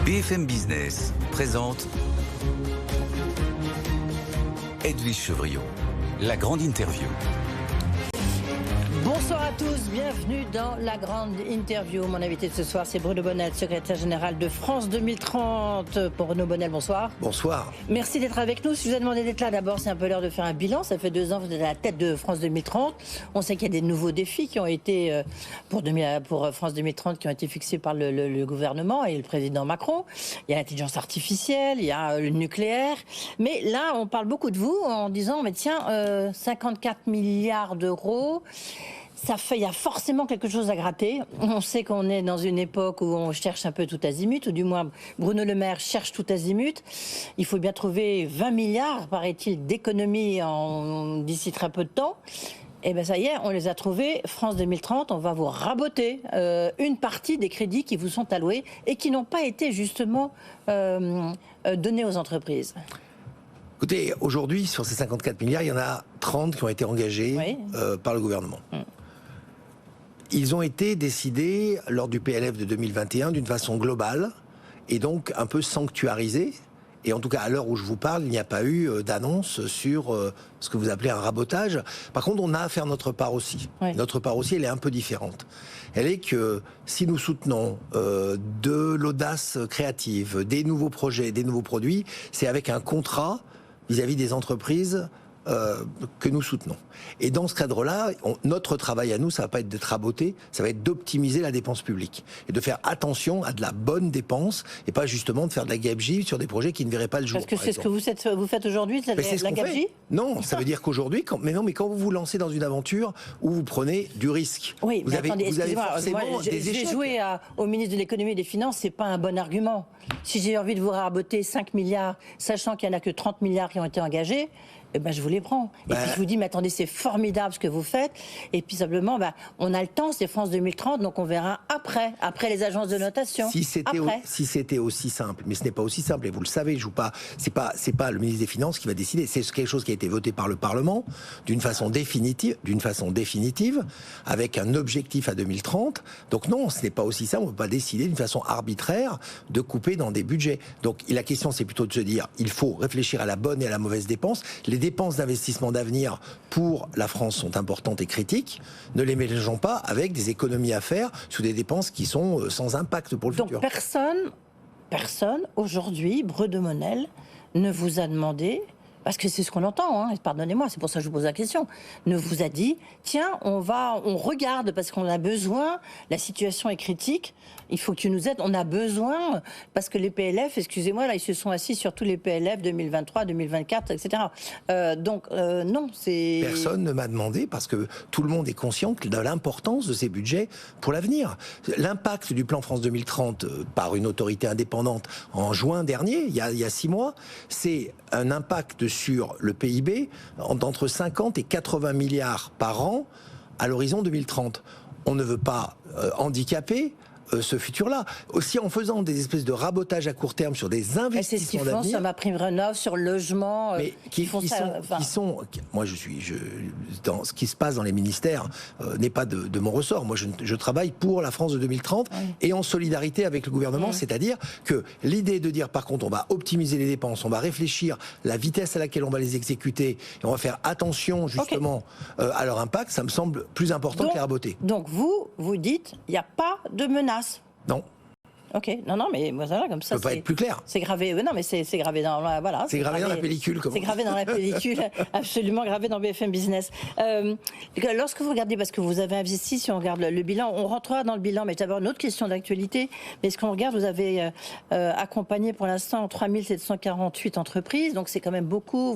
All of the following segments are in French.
BFM Business présente Edwige Chevrillon, la grande interview. Bonsoir à tous, bienvenue dans la grande interview. Mon invité de ce soir, c'est Bruno Bonnel, secrétaire général de France 2030. Bruno Bonnel, bonsoir. Bonsoir. Merci d'être avec nous. Si je vous ai demandé d'être là, d'abord, c'est un peu l'heure de faire un bilan. Ça fait 2 ans que vous êtes à la tête de France 2030. On sait qu'il y a des nouveaux défis qui ont été, pour France 2030, qui ont été fixés par le gouvernement et le président Macron. Il y a l'intelligence artificielle, il y a le nucléaire. Mais là, on parle beaucoup de vous en disant, mais tiens, 54 milliards d'euros... il y a forcément quelque chose à gratter. On sait qu'on est dans une époque où on cherche un peu tout azimut, ou du moins Bruno Le Maire cherche tout azimut. Il faut bien trouver 20 milliards, paraît-il, d'économies d'ici très peu de temps. Et bien ça y est, on les a trouvés. France 2030, on va vous raboter une partie des crédits qui vous sont alloués et qui n'ont pas été justement donnés aux entreprises. Écoutez, aujourd'hui, sur ces 54 milliards, il y en a 30 qui ont été engagés par le gouvernement. Ils ont été décidés lors du PLF de 2021 d'une façon globale et donc un peu sanctuarisés. Et en tout cas, à l'heure où je vous parle, il n'y a pas eu d'annonce sur ce que vous appelez un rabotage. Par contre, on a à faire notre part aussi. Oui. Notre part aussi, elle est un peu différente. Elle est que si nous soutenons de l'audace créative, des nouveaux projets, des nouveaux produits, c'est avec un contrat vis-à-vis des entreprises que nous soutenons. Et dans ce cadre-là, notre travail à nous, ça va pas être d'être raboté, ça va être d'optimiser la dépense publique et de faire attention à de la bonne dépense et pas justement de faire de la gabegie sur des projets qui ne verraient pas le jour. Parce que c'est ce que vous faites aujourd'hui, c'est la gabegie ? Non, ça veut dire qu'aujourd'hui, quand vous vous lancez dans une aventure où vous prenez du risque, oui, vous avez forcément des échecs. J'ai joué au ministre de l'économie et des finances, c'est pas un bon argument. Si j'ai envie de vous raboter 5 milliards, sachant qu'il n'y en a que 30 milliards qui ont été engagés, eh ben, je vous les prends. Et puis je vous dis, mais attendez, c'est formidable ce que vous faites. Et puis simplement, on a le temps, c'est France 2030, donc on verra après les agences de notation. Si c'était aussi simple, mais ce n'est pas aussi simple, et vous le savez, c'est pas le ministre des Finances qui va décider, c'est quelque chose qui a été voté par le Parlement d'une façon définitive, avec un objectif à 2030. Donc non, ce n'est pas aussi simple, on ne peut pas décider d'une façon arbitraire de couper dans des budgets. Donc la question, c'est plutôt de se dire, il faut réfléchir à la bonne et à la mauvaise dépense. Les dépenses d'investissement d'avenir pour la France sont importantes et critiques. Ne les mélangeons pas avec des économies à faire sur des dépenses qui sont sans impact pour le futur. Donc personne aujourd'hui, Bruno Bonnel, ne vous a demandé, parce que c'est ce qu'on entend, pardonnez-moi, c'est pour ça que je vous pose la question, ne vous a dit, tiens, on regarde parce qu'on a besoin, la situation est critique, il faut que tu nous aides, on a besoin, parce que les PLF, excusez-moi, là, ils se sont assis sur tous les PLF 2023, 2024, etc. Non, c'est... Personne ne m'a demandé, parce que tout le monde est conscient de l'importance de ces budgets pour l'avenir. L'impact du plan France 2030 par une autorité indépendante en juin dernier, il y a 6 mois, c'est un impact sur le PIB d'entre 50 et 80 milliards par an à l'horizon 2030. On ne veut pas handicaper ce futur-là. Aussi en faisant des espèces de rabotage à court terme sur des investissements d'avenir. C'est ce qu'ils font sur MaPrimeRénov', sur le logement. Mais moi, dans ce qui se passe dans les ministères n'est pas de mon ressort. Moi, je travaille pour la France de 2030 et en solidarité avec le gouvernement. C'est-à-dire que l'idée de dire, par contre, on va optimiser les dépenses, on va réfléchir la vitesse à laquelle on va les exécuter et on va faire attention justement à leur impact, ça me semble plus important que les raboter. Donc vous dites, il n'y a pas de menace. Non. Ok, non, mais voilà, comme ça. Ça peut pas être plus clair. C'est gravé, non, mais c'est gravé dans voilà. C'est gravé dans la pellicule, c'est gravé dans la pellicule, absolument gravé dans BFM Business. Lorsque vous regardez, parce que vous avez investi, si on regarde le bilan, on rentrera dans le bilan, mais d'abord une autre question d'actualité. Mais ce qu'on regarde, vous avez accompagné pour l'instant 3748 entreprises, donc c'est quand même beaucoup.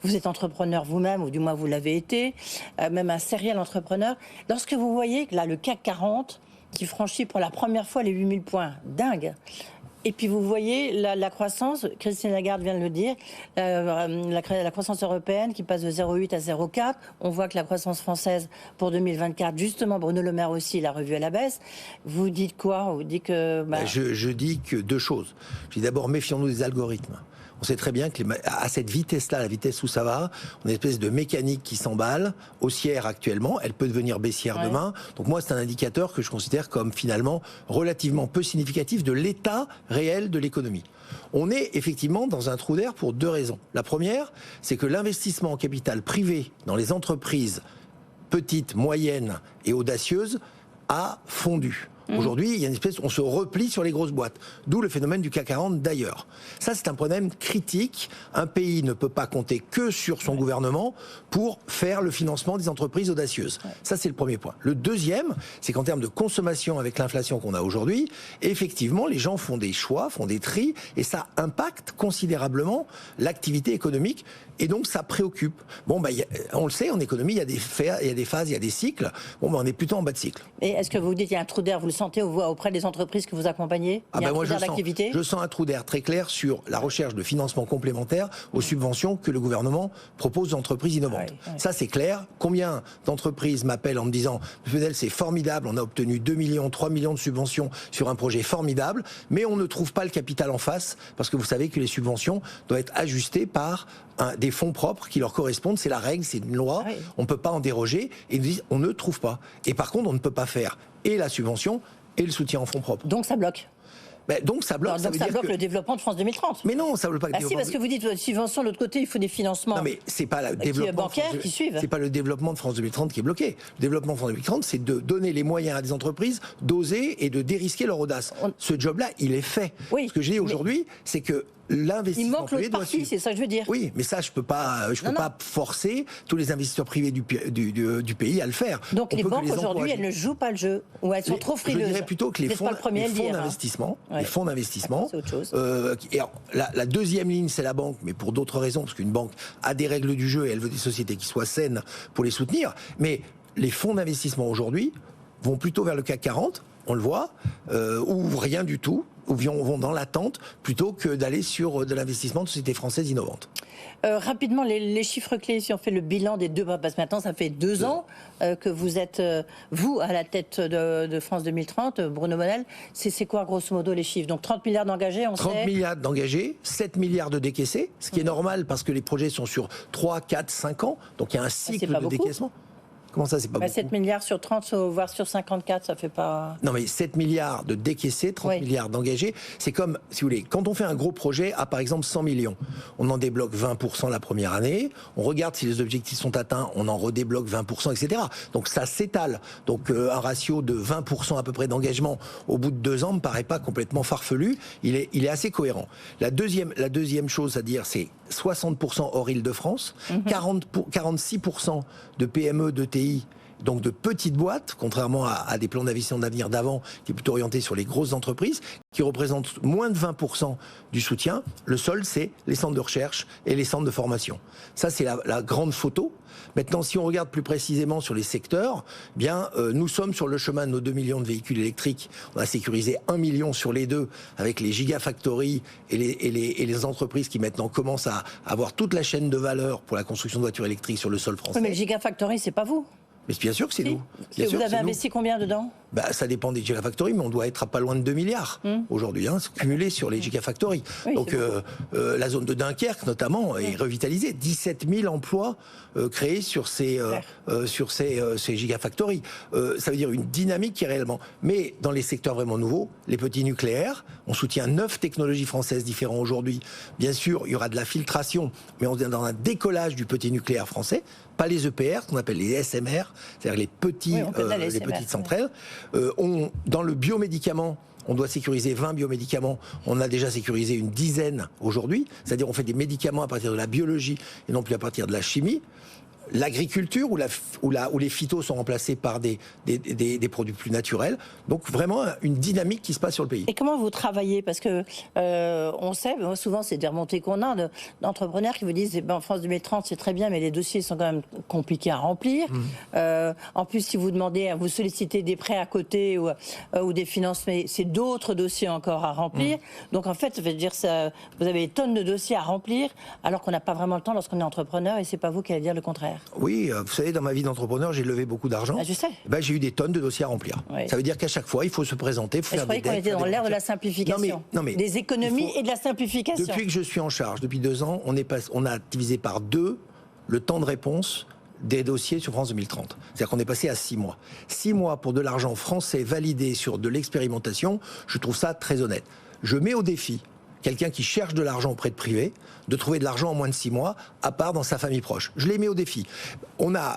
Vous êtes entrepreneur vous-même, ou du moins vous l'avez été, même un serial entrepreneur. Lorsque vous voyez que là, le CAC 40 qui franchit pour la première fois les 8000 points. Dingue. Et puis vous voyez la croissance, Christine Lagarde vient de le dire, la croissance européenne qui passe de 0,8 à 0,4. On voit que la croissance française pour 2024, justement Bruno Le Maire aussi l'a revue à la baisse. Vous dites quoi ? Vous dites que... Je dis que 2 choses. Je dis d'abord, méfions-nous des algorithmes. On sait très bien que à cette vitesse-là, la vitesse où ça va, on a une espèce de mécanique qui s'emballe, haussière actuellement, elle peut devenir baissière demain. Donc moi, c'est un indicateur que je considère comme finalement relativement peu significatif de l'état réel de l'économie. On est effectivement dans un trou d'air pour 2 raisons. La première, c'est que l'investissement en capital privé dans les entreprises petites, moyennes et audacieuses a fondu. Aujourd'hui, il y a une espèce, on se replie sur les grosses boîtes. D'où le phénomène du CAC 40 d'ailleurs. Ça, c'est un problème critique. Un pays ne peut pas compter que sur son gouvernement pour faire le financement des entreprises audacieuses. Ça, c'est le premier point. Le deuxième, c'est qu'en termes de consommation avec l'inflation qu'on a aujourd'hui, effectivement, les gens font des choix, font des tris, et ça impacte considérablement l'activité économique. Et donc, ça préoccupe. Bon, on le sait, en économie, il y a des phases, il y a des cycles. Bon, on est plutôt en bas de cycle. Et est-ce que vous dites qu'il y a un trou d'air, vous le sentez auprès des entreprises que vous accompagnez? Il y a un trou d'air d'activité? Je sens un trou d'air très clair sur la recherche de financement complémentaire aux subventions que le gouvernement propose aux entreprises innovantes. Ça, c'est clair. Combien d'entreprises m'appellent en me disant « Fedel, c'est formidable, on a obtenu 2 millions, 3 millions de subventions sur un projet formidable, mais on ne trouve pas le capital en face, parce que vous savez que les subventions doivent être ajustées par des fonds propres qui leur correspondent, c'est la règle, c'est une loi, on ne peut pas en déroger, et ils nous disent on ne trouve pas. Et par contre, on ne peut pas faire et la subvention et le soutien en fonds propres. Donc ça bloque. Donc ça bloque. Donc ça bloque le développement de France 2030. Mais non, ça bloque pas le développement. Si, parce que vous dites subvention, de l'autre côté, il faut des financements. Non, mais c'est pas le développement bancaire qui suivent. C'est pas le développement de France 2030 qui est bloqué. Le développement de France 2030, c'est de donner les moyens à des entreprises d'oser et de dérisquer leur audace. Ce job-là, il est fait. Oui, ce que je dis aujourd'hui, c'est que l'investissement privé doit suivre. C'est ça que je veux dire. Oui, mais ça, je peux pas forcer tous les investisseurs privés du pays à le faire. Donc les banques aujourd'hui, elles ne jouent pas le jeu, ou elles sont trop frileuses. Je dirais plutôt que les fonds d'investissement, c'est autre chose. La deuxième ligne, c'est la banque, mais pour d'autres raisons, parce qu'une banque a des règles du jeu et elle veut des sociétés qui soient saines pour les soutenir. Mais les fonds d'investissement aujourd'hui vont plutôt vers le CAC 40, on le voit, ou rien du tout, ou vont dans l'attente, plutôt que d'aller sur de l'investissement de sociétés françaises innovantes. Rapidement, les chiffres clés, si on fait le bilan des 2 mois, parce que maintenant ça fait 2 ans que vous êtes, vous, à la tête de France 2030, Bruno Bonnell, c'est quoi grosso modo les chiffres? Donc 30 milliards d'engagés, 30 milliards d'engagés, 7 milliards de décaissés, ce qui est normal parce que les projets sont sur 3, 4, 5 ans, donc il y a un cycle de décaissement. Comment ça, c'est pas beaucoup? 7 milliards sur 30, voire sur 54, ça fait pas... Non, mais 7 milliards de décaissés, 30 milliards d'engagés, c'est comme, si vous voulez, quand on fait un gros projet à, par exemple, 100 millions, on en débloque 20% la première année, on regarde si les objectifs sont atteints, on en redébloque 20%, etc. Donc ça s'étale. Donc un ratio de 20% à peu près d'engagement au bout de 2 ans me paraît pas complètement farfelu, il est assez cohérent. La deuxième chose à dire, c'est 60% hors Île-de-France, 46% de PME, de TI, donc de petites boîtes, contrairement à des plans d'investissement d'avenir d'avant, qui est plutôt orienté sur les grosses entreprises, qui représentent moins de 20% du soutien. Le solde, c'est les centres de recherche et les centres de formation. Ça, c'est la grande photo. Maintenant, si on regarde plus précisément sur les secteurs, nous sommes sur le chemin de nos 2 millions de véhicules électriques. On a sécurisé 1 million sur les 2 avec les gigafactories et les entreprises qui maintenant commencent à avoir toute la chaîne de valeur pour la construction de voitures électriques sur le sol français. Oui, mais le gigafactory, c'est pas vous. Mais bien sûr que c'est nous. Vous avez investi combien dedans? Ça dépend des gigafactories, mais on doit être à pas loin de 2 milliards aujourd'hui, cumulés sur les gigafactories. Oui, donc la zone de Dunkerque, notamment, est revitalisée. 17 000 emplois créés sur ces gigafactories. Ça veut dire une dynamique qui est réellement... Mais dans les secteurs vraiment nouveaux, les petits nucléaires, on soutient 9 technologies françaises différentes aujourd'hui. Bien sûr, il y aura de la filtration, mais on est dans un décollage du petit nucléaire français, pas les EPR, qu'on appelle les SMR, c'est-à-dire les petites centrales. Dans le biomédicament, on doit sécuriser 20 biomédicaments. On a déjà sécurisé une dizaine aujourd'hui. C'est-à-dire on fait des médicaments à partir de la biologie et non plus à partir de la chimie. L'agriculture où les phytos sont remplacés par des produits plus naturels. Donc vraiment une dynamique qui se passe sur le pays. Et comment vous travaillez? Parce que on sait, souvent c'est des remontées qu'on a d'entrepreneurs qui vous disent en France 2030 c'est très bien, mais les dossiers sont quand même compliqués à remplir. En plus, si vous demandez à vous solliciter des prêts à côté ou des financements, c'est d'autres dossiers encore à remplir. Donc en fait, ça veut dire ça, vous avez des tonnes de dossiers à remplir alors qu'on n'a pas vraiment le temps lorsqu'on est entrepreneur, et c'est pas vous qui allez dire le contraire. nucléaire. Oui, vous savez, dans ma vie d'entrepreneur, j'ai levé beaucoup d'argent. Ah, je sais. J'ai eu des tonnes de dossiers à remplir. Ça veut dire qu'à chaque fois, il faut se présenter, faire des dettes. Je croyais qu'on était dans l'ère de la simplification. Non, mais des économies et de la simplification. Depuis que je suis en charge, depuis 2 ans, on a divisé par 2 le temps de réponse des dossiers sur France 2030. C'est-à-dire qu'on est passé à 6 mois. 6 mois pour de l'argent français validé sur de l'expérimentation, je trouve ça très honnête. Je mets au défi quelqu'un qui cherche de l'argent auprès de privés, de trouver de l'argent en moins de 6 mois, à part dans sa famille proche. Je les mets au défi.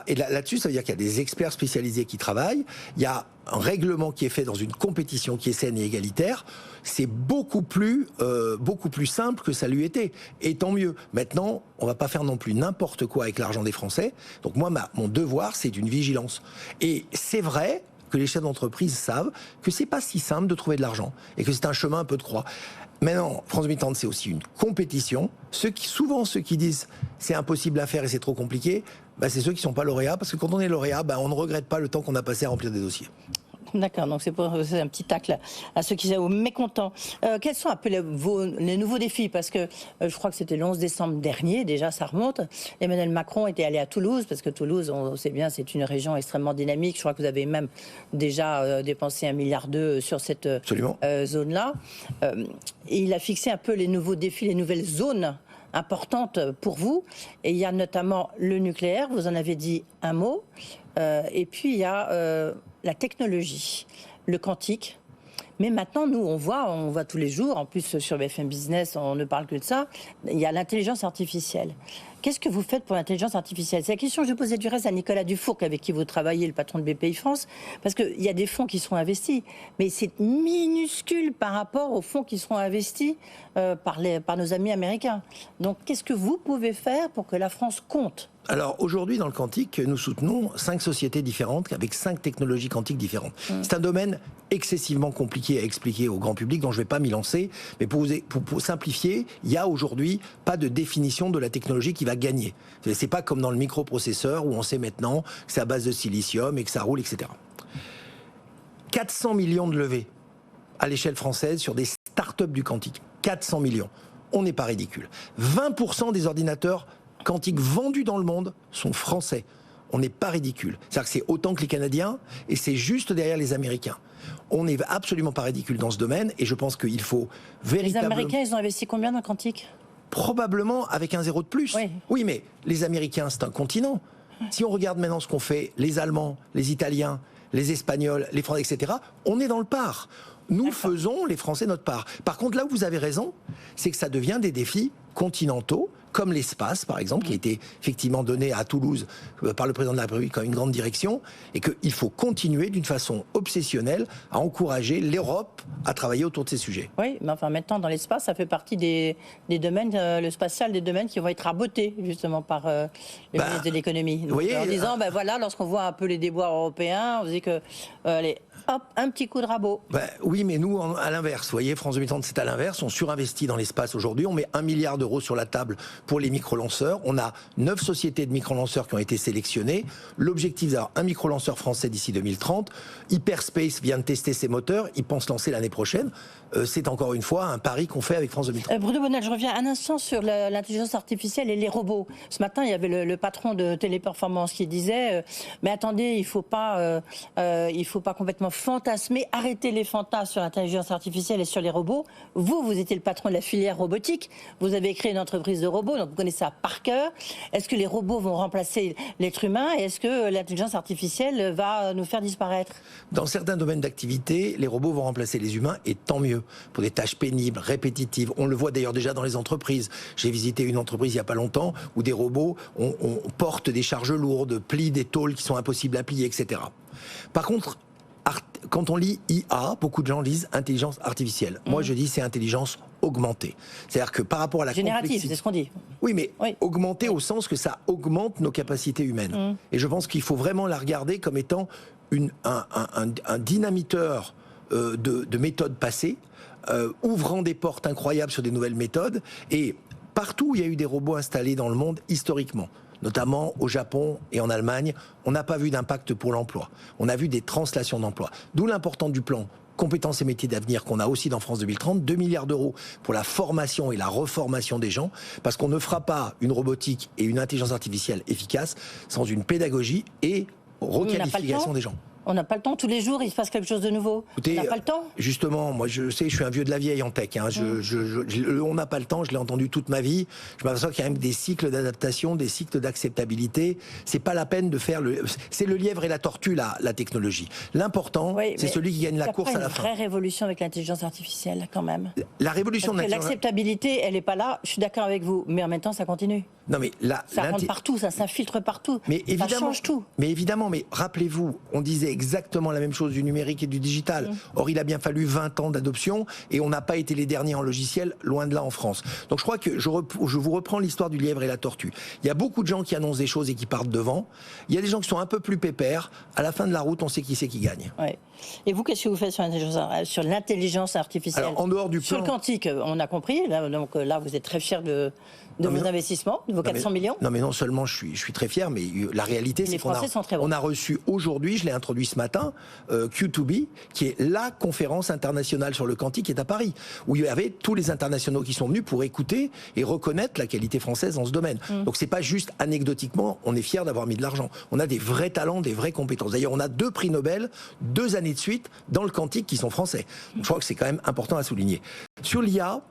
Et là-dessus, ça veut dire qu'il y a des experts spécialisés qui travaillent, il y a un règlement qui est fait dans une compétition qui est saine et égalitaire. C'est beaucoup plus simple que ça lui était. Et tant mieux. Maintenant, on va pas faire non plus n'importe quoi avec l'argent des Français. Donc moi, mon devoir, c'est d'une vigilance. Et c'est vrai que les chefs d'entreprise savent que c'est pas si simple de trouver de l'argent et que c'est un chemin un peu de croix. Maintenant, France 2030, c'est aussi une compétition. Souvent, ceux qui disent c'est impossible à faire et c'est trop compliqué, c'est ceux qui sont pas lauréats, parce que quand on est lauréat, on ne regrette pas le temps qu'on a passé à remplir des dossiers. D'accord, donc c'est un petit tacle à ceux qui sont mécontents. Quels sont un peu les nouveaux défis? Parce que je crois que c'était le 11 décembre dernier, déjà ça remonte. Emmanuel Macron était allé à Toulouse, parce que Toulouse, on sait bien, c'est une région extrêmement dynamique. Je crois que vous avez même déjà dépensé 1,2 milliard sur cette zone-là. Il a fixé un peu les nouveaux défis, les nouvelles zones importantes pour vous. Et il y a notamment le nucléaire, vous en avez dit un mot. Et puis il y a la technologie, le quantique. Mais maintenant, nous, on voit tous les jours, en plus sur BFM Business, on ne parle que de ça, il y a l'intelligence artificielle. Qu'est-ce que vous faites pour l'intelligence artificielle? C'est la question que je posais du reste à Nicolas Dufourc, avec qui vous travaillez, le patron de BPI France, parce qu'il y a des fonds qui seront investis, mais c'est minuscule par rapport aux fonds qui seront investis par nos amis américains. Donc, qu'est-ce que vous pouvez faire pour que la France compte? Alors aujourd'hui, dans le quantique, nous soutenons 5 sociétés différentes avec 5 technologies quantiques différentes. C'est un domaine excessivement compliqué à expliquer au grand public, dont je ne vais pas m'y lancer. Mais pour simplifier, il n'y a aujourd'hui pas de définition de la technologie qui va gagner. C'est pas comme dans le microprocesseur où on sait maintenant que c'est à base de silicium et que ça roule, etc. 400 millions de levées à l'échelle française sur des start-up du quantique. 400 millions. On n'est pas ridicule. 20% des ordinateurs quantiques vendus dans le monde sont français. On n'est pas ridicule. C'est-à-dire que c'est autant que les Canadiens et c'est juste derrière les Américains. On n'est absolument pas ridicule dans ce domaine et je pense qu'il faut véritablement... Les Américains, ils ont investi combien dans le quantique? Probablement avec un 0 de plus. Oui, mais les Américains, c'est un continent. Si on regarde maintenant ce qu'ont fait les Allemands, les Italiens, les Espagnols, les Français, etc., on est dans le part. Nous faisons, les Français, notre part. Par contre, là où vous avez raison, c'est que ça devient des défis continentaux, comme l'espace, par exemple, qui a été effectivement donné à Toulouse par le président de la République comme une grande direction, et qu'il faut continuer d'une façon obsessionnelle à encourager l'Europe à travailler autour de ces sujets. Oui, mais enfin maintenant, dans l'espace, ça fait partie des domaines, le spatial, des domaines qui vont être rabotés, justement, par le ministre de l'économie. En disant, voilà, lorsqu'on voit un peu les déboires européens, on se dit que, allez, hop, un petit coup de rabot. Oui, mais nous, à l'inverse, vous voyez, France 2030, c'est à l'inverse, on surinvestit dans l'espace aujourd'hui, on met 1 milliard d'euros sur la table pour les micro-lanceurs. On a 9 sociétés de micro-lanceurs qui ont été sélectionnées. L'objectif d'avoir un micro-lanceur français d'ici 2030. Hyperspace vient de tester ses moteurs. Ils pensent lancer l'année prochaine. C'est encore une fois un pari qu'on fait avec France 2030. Bruno Bonnel, je reviens un instant sur l'intelligence artificielle et les robots. Ce matin, il y avait le patron de Téléperformance qui disait mais attendez, il faut pas complètement fantasmer, arrêter les fantasmes sur l'intelligence artificielle et sur les robots. Vous étiez le patron de la filière robotique. Vous avez créé une entreprise de robots, donc vous connaissez ça par cœur. Est-ce que les robots vont remplacer l'être humain et est-ce que l'intelligence artificielle va nous faire disparaître? Dans certains domaines d'activité, les robots vont remplacer les humains et tant mieux. Pour des tâches pénibles, répétitives. On le voit d'ailleurs déjà dans les entreprises. J'ai visité une entreprise il n'y a pas longtemps où des robots on porte des charges lourdes, plient des tôles qui sont impossibles à plier, etc. Par contre, quand on lit IA, beaucoup de gens lisent intelligence artificielle. Moi, je dis c'est intelligence augmentée. C'est-à-dire que par rapport à la générative, c'est ce qu'on dit. Oui, mais augmentée au sens que ça augmente nos capacités humaines. Et je pense qu'il faut vraiment la regarder comme étant un dynamiteur de méthodes passées, ouvrant des portes incroyables sur des nouvelles méthodes. Et partout où il y a eu des robots installés dans le monde, historiquement, notamment au Japon et en Allemagne, on n'a pas vu d'impact pour l'emploi. On a vu des translations d'emplois. D'où l'importance du plan compétences et métiers d'avenir qu'on a aussi dans France 2030, 2 milliards d'euros pour la formation et la reformation des gens, parce qu'on ne fera pas une robotique et une intelligence artificielle efficace sans une pédagogie et requalification des gens. On n'a pas le temps, tous les jours il se passe quelque chose de nouveau. Écoutez, on n'a pas le temps. Justement, moi je sais, je suis un vieux de la vieille en tech. Hein. On n'a pas le temps, je l'ai entendu toute ma vie. Je m'aperçois qu'il y a même des cycles d'adaptation, des cycles d'acceptabilité. C'est pas la peine de faire c'est le lièvre et la tortue, la technologie. L'important, c'est celui qui gagne la course à la fin. Il y a une vraie révolution avec l'intelligence artificielle, quand même. La révolution de l'acceptabilité, elle n'est pas là, je suis d'accord avec vous, mais en même temps ça continue. Non mais ça rentre partout, ça s'infiltre partout, mais évidemment, ça change tout. Mais évidemment, mais rappelez-vous, on disait exactement la même chose du numérique et du digital. Or, il a bien fallu 20 ans d'adoption et on n'a pas été les derniers en logiciel, loin de là en France. Donc je crois que je vous reprends l'histoire du lièvre et la tortue. Il y a beaucoup de gens qui annoncent des choses et qui partent devant. Il y a des gens qui sont un peu plus pépères. À la fin de la route, on sait qui c'est qui gagne. Ouais. Et vous, qu'est-ce que vous faites sur l'intelligence artificielle? Alors, en dehors du plan... Sur le quantique, on a compris. Donc là, vous êtes très fiers de vos investissements, de vos 400 millions. Non, mais non seulement je suis très fier, mais la réalité, c'est qu'on a reçu aujourd'hui, je l'ai introduit ce matin, Q2B, qui est la conférence internationale sur le quantique, qui est à Paris, où il y avait tous les internationaux qui sont venus pour écouter et reconnaître la qualité française dans ce domaine. Donc c'est pas juste anecdotiquement, on est fiers d'avoir mis de l'argent. On a des vrais talents, des vraies compétences. D'ailleurs, on a 2 prix Nobel, 2 années de suite, dans le quantique qui sont français. Donc, je crois que c'est quand même important à souligner. Sur l'IA,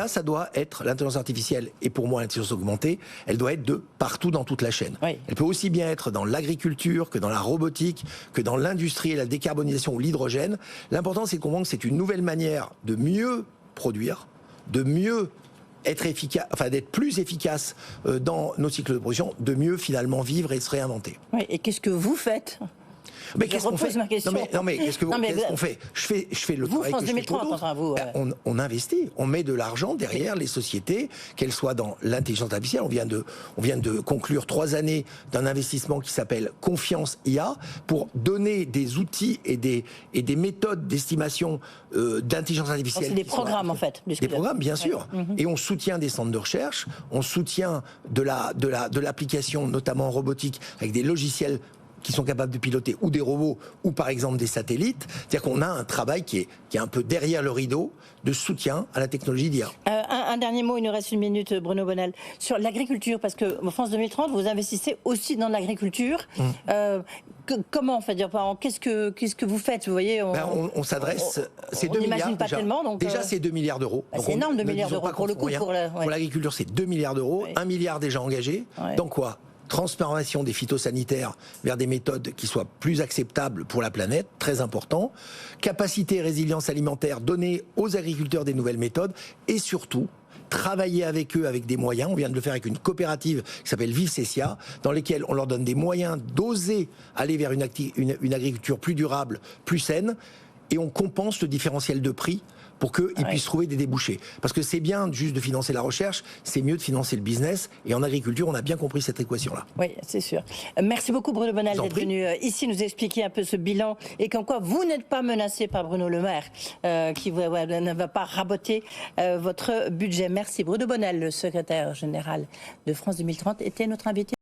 ça doit être, l'intelligence artificielle et pour moi l'intelligence augmentée, elle doit être de partout dans toute la chaîne. Oui. Elle peut aussi bien être dans l'agriculture que dans la robotique, que dans l'industrie et la décarbonisation ou l'hydrogène. L'important, c'est de comprendre que c'est une nouvelle manière de mieux produire, de mieux être efficace, enfin d'être plus efficace dans nos cycles de production, de mieux finalement vivre et se réinventer. Oui, et qu'est-ce que vous faites ? Mais qu'est-ce qu'on fait ? Non mais qu'est-ce qu'on fait ? Je fais le travail France que je fais pour 2030, enfin vous. On investit, on met de l'argent derrière les sociétés, qu'elles soient dans l'intelligence artificielle. On vient de conclure 3 années d'un investissement qui s'appelle Confiance IA pour donner des outils et des méthodes d'estimation d'intelligence artificielle. C'est des programmes en fait. Des programmes, bien sûr. Et on soutient des centres de recherche, on soutient de l'application, notamment en robotique, avec des logiciels qui sont capables de piloter ou des robots ou par exemple des satellites. C'est-à-dire qu'on a un travail qui est un peu derrière le rideau de soutien à la technologie d'IA. Un dernier mot, il nous reste 1 minute, Bruno Bonnel, sur l'agriculture, parce que France 2030, vous investissez aussi dans l'agriculture. Comment, qu'est-ce que vous faites? Vous voyez, on s'adresse, c'est 2 milliards. Pas tellement, donc déjà, c'est 2 milliards d'euros. C'est énorme, 2 milliards d'euros pour le coup. Pour l'agriculture, c'est 2 milliards d'euros, 1 milliard déjà engagé. Donc quoi? Transformation des phytosanitaires vers des méthodes qui soient plus acceptables pour la planète, très important. Capacité et résilience alimentaire, donner aux agriculteurs des nouvelles méthodes et surtout travailler avec eux avec des moyens. On vient de le faire avec une coopérative qui s'appelle Vivsesia, dans lesquelles on leur donne des moyens d'oser aller vers une agriculture plus durable, plus saine, et on compense le différentiel de prix pour qu'ils puissent trouver des débouchés. Parce que c'est bien juste de financer la recherche, c'est mieux de financer le business. Et en agriculture, on a bien compris cette équation-là. Oui, c'est sûr. Merci beaucoup Bruno Bonnel d'être venu ici nous expliquer un peu ce bilan et qu'en quoi vous n'êtes pas menacé par Bruno Le Maire, qui ne va pas raboter votre budget. Merci. Bruno Bonnel, le secrétaire général de France 2030, était notre invité.